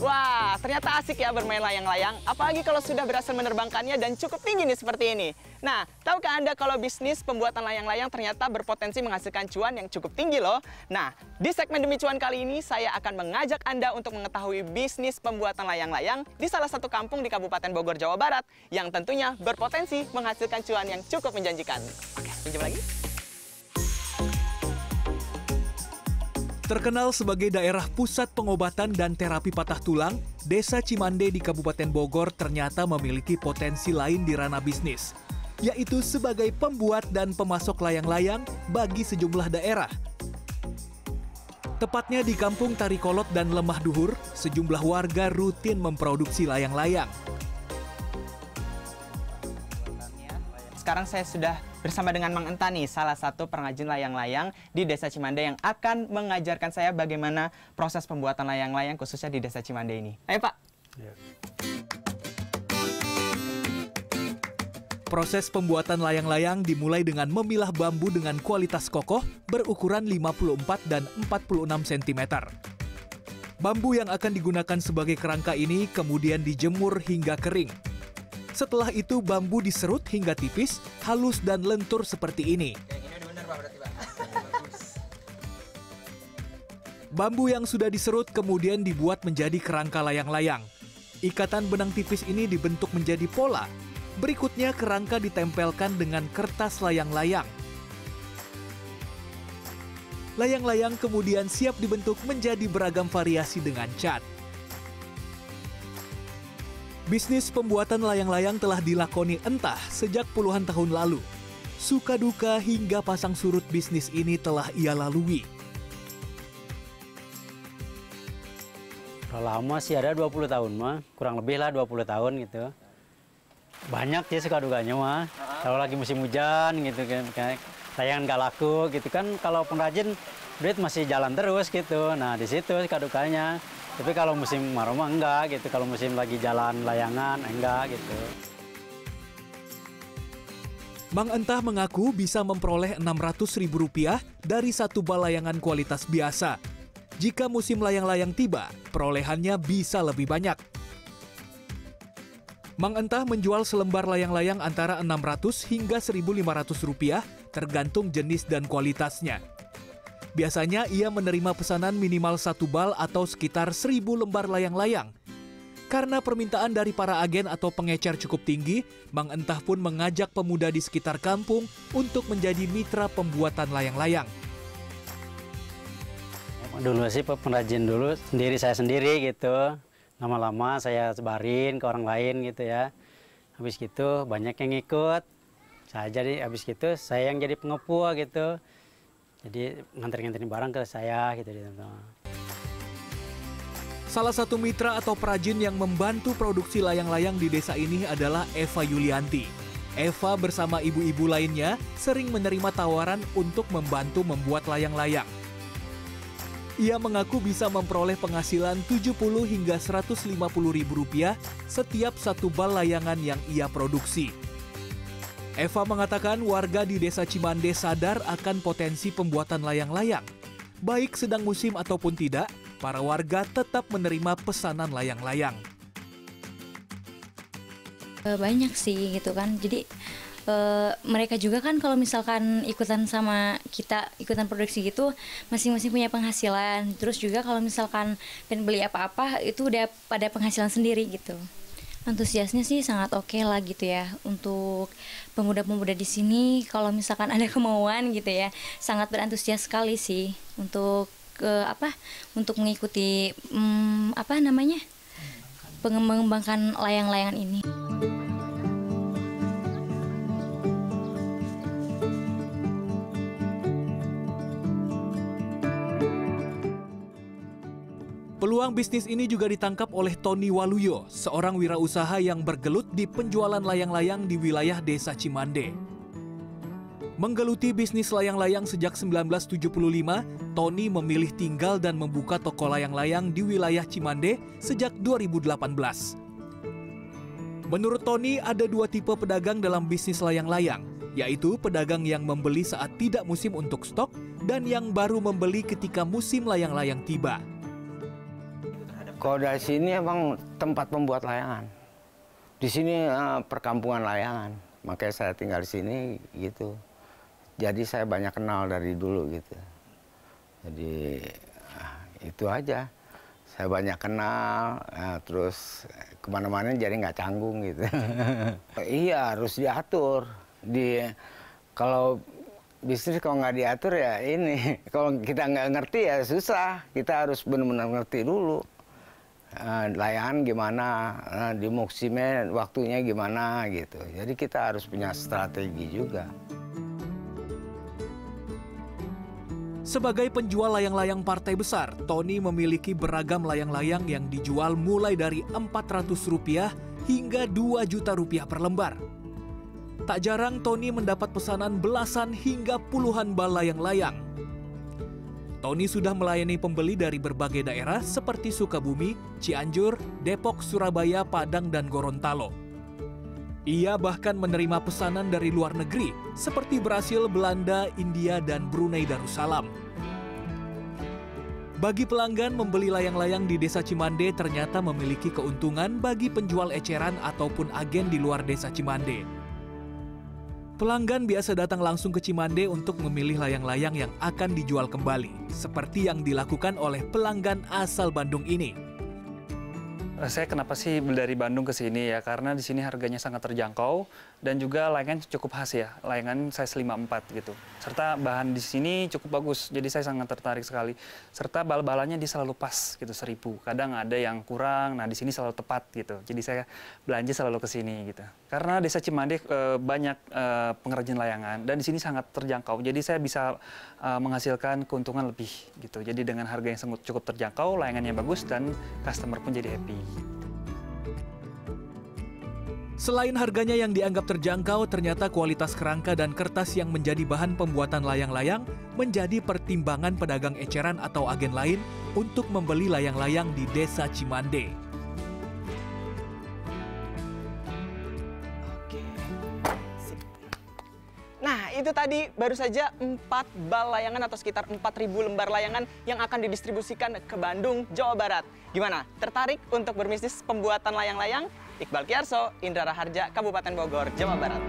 Wah, ternyata asik ya bermain layang-layang, apalagi kalau sudah berhasil menerbangkannya dan cukup tinggi nih seperti ini. Nah, tahukah Anda kalau bisnis pembuatan layang-layang ternyata berpotensi menghasilkan cuan yang cukup tinggi loh? Nah, di segmen Demi Cuan kali ini saya akan mengajak Anda untuk mengetahui bisnis pembuatan layang-layang di salah satu kampung di Kabupaten Bogor, Jawa Barat yang tentunya berpotensi menghasilkan cuan yang cukup menjanjikan. Oke, pinjam lagi. Terkenal sebagai daerah pusat pengobatan dan terapi patah tulang, Desa Cimande di Kabupaten Bogor ternyata memiliki potensi lain di ranah bisnis, yaitu sebagai pembuat dan pemasok layang-layang bagi sejumlah daerah. Tepatnya di Kampung Tarikolot dan Lemah Duhur, sejumlah warga rutin memproduksi layang-layang. Sekarang saya sudah bersama dengan Mang Enta nih, salah satu pengrajin layang-layang di Desa Cimande yang akan mengajarkan saya bagaimana proses pembuatan layang-layang khususnya di Desa Cimande ini. Ayo Pak. Ya. Proses pembuatan layang-layang dimulai dengan memilah bambu dengan kualitas kokoh berukuran 54 dan 46 cm. Bambu yang akan digunakan sebagai kerangka ini kemudian dijemur hingga kering. Setelah itu bambu diserut hingga tipis, halus dan lentur seperti ini. Bambu yang sudah diserut kemudian dibuat menjadi kerangka layang-layang. Ikatan benang tipis ini dibentuk menjadi pola. Berikutnya kerangka ditempelkan dengan kertas layang-layang. Layang-layang kemudian siap dibentuk menjadi beragam variasi dengan cat. Bisnis pembuatan layang-layang telah dilakoni Entah sejak puluhan tahun lalu. Suka duka hingga pasang surut bisnis ini telah ia lalui. Kalau lama sih ada 20 tahun mah, kurang lebih lah 20 tahun gitu. Banyak sih suka dukanya mah. Kalau lagi musim hujan gitu kan, layang nggak laku gitu kan. Kalau pengrajin duit masih jalan terus gitu. Nah di situ suka dukanya. Tapi kalau musim kemarau mah enggak gitu, kalau musim lagi jalan layangan enggak gitu. Mang Entah mengaku bisa memperoleh Rp600.000 dari satu bal layangan kualitas biasa. Jika musim layang-layang tiba, perolehannya bisa lebih banyak. Mang Entah menjual selembar layang-layang antara Rp600 hingga Rp1.500 tergantung jenis dan kualitasnya. Biasanya ia menerima pesanan minimal 1 bal atau sekitar 1.000 lembar layang-layang. Karena permintaan dari para agen atau pengecer cukup tinggi, Mang Entah pun mengajak pemuda di sekitar kampung untuk menjadi mitra pembuatan layang-layang. Dulu sih pengrajin dulu saya sendiri gitu. Lama-lama saya sebarin ke orang lain gitu ya. Habis gitu banyak yang ikut. Habis gitu saya yang jadi pengepu gitu. Jadi nganterin barang ke saya gitu. Salah satu mitra atau perajin yang membantu produksi layang-layang di desa ini adalah Eva Yulianti. Eva bersama ibu-ibu lainnya sering menerima tawaran untuk membantu membuat layang-layang. Ia mengaku bisa memperoleh penghasilan Rp70 hingga Rp150.000 setiap satu bal layangan yang ia produksi. Eva mengatakan warga di Desa Cimande sadar akan potensi pembuatan layang-layang. Baik sedang musim ataupun tidak, para warga tetap menerima pesanan layang-layang. Banyak sih gitu kan, jadi mereka juga kan kalau misalkan ikutan sama kita, ikutan produksi gitu, masing-masing punya penghasilan. Terus juga kalau misalkan pengen beli apa-apa, itu udah pada penghasilan sendiri gitu. Antusiasnya sih sangat oke lah gitu ya untuk pemuda-pemuda di sini. Kalau misalkan ada kemauan gitu ya, sangat berantusias sekali sih untuk untuk mengikuti mengembangkan layang-layangan ini. Peluang bisnis ini juga ditangkap oleh Tony Waluyo, seorang wirausaha yang bergelut di penjualan layang-layang di wilayah Desa Cimande. Menggeluti bisnis layang-layang sejak 1975, Tony memilih tinggal dan membuka toko layang-layang di wilayah Cimande sejak 2018. Menurut Tony, ada dua tipe pedagang dalam bisnis layang-layang, yaitu pedagang yang membeli saat tidak musim untuk stok dan yang baru membeli ketika musim layang-layang tiba. Kalau dari sini emang tempat pembuat layangan. Di sini perkampungan layangan, makanya saya tinggal di sini gitu. Jadi saya banyak kenal dari dulu gitu. Jadi itu aja. Saya banyak kenal, terus kemana-mana jadi nggak canggung gitu. Iya, harus diatur. Kalau bisnis kalau nggak diatur ya ini. Kalau kita nggak ngerti ya susah. Kita harus benar-benar ngerti dulu. Layangan gimana, di musimnya waktunya gimana gitu. Jadi kita harus punya strategi juga. Sebagai penjual layang-layang partai besar, Tony memiliki beragam layang-layang yang dijual mulai dari Rp400 hingga Rp2.000.000 per lembar. Tak jarang Tony mendapat pesanan belasan hingga puluhan bal layang-layang. Tony sudah melayani pembeli dari berbagai daerah seperti Sukabumi, Cianjur, Depok, Surabaya, Padang, dan Gorontalo. Ia bahkan menerima pesanan dari luar negeri seperti Brasil, Belanda, India, dan Brunei Darussalam. Bagi pelanggan, membeli layang-layang di Desa Cimande ternyata memiliki keuntungan bagi penjual eceran ataupun agen di luar Desa Cimande. Pelanggan biasa datang langsung ke Cimande untuk memilih layang-layang yang akan dijual kembali, seperti yang dilakukan oleh pelanggan asal Bandung ini. Saya kenapa sih dari Bandung ke sini ya, karena di sini harganya sangat terjangkau dan juga layangan cukup khas ya, layangan size 5/4 gitu. Serta bahan di sini cukup bagus, jadi saya sangat tertarik sekali. Serta bal-balannya dia selalu pas gitu, 1000. Kadang ada yang kurang, nah di sini selalu tepat gitu. Jadi saya belanja selalu ke sini gitu. Karena Desa Cimande banyak pengrajin layangan dan di sini sangat terjangkau. Jadi saya bisa menghasilkan keuntungan lebih gitu. Jadi dengan harga yang cukup terjangkau, layangannya bagus dan customer pun jadi happy. Selain harganya yang dianggap terjangkau, ternyata kualitas kerangka dan kertas yang menjadi bahan pembuatan layang-layang menjadi pertimbangan pedagang eceran atau agen lain untuk membeli layang-layang di Desa Cimande. Nah, itu tadi baru saja 4 bal layangan atau sekitar 4.000 lembar layangan yang akan didistribusikan ke Bandung, Jawa Barat. Gimana? Tertarik untuk berbisnis pembuatan layang-layang? Iqbal Kiarso, Indra Raharja, Kabupaten Bogor, Jawa Barat.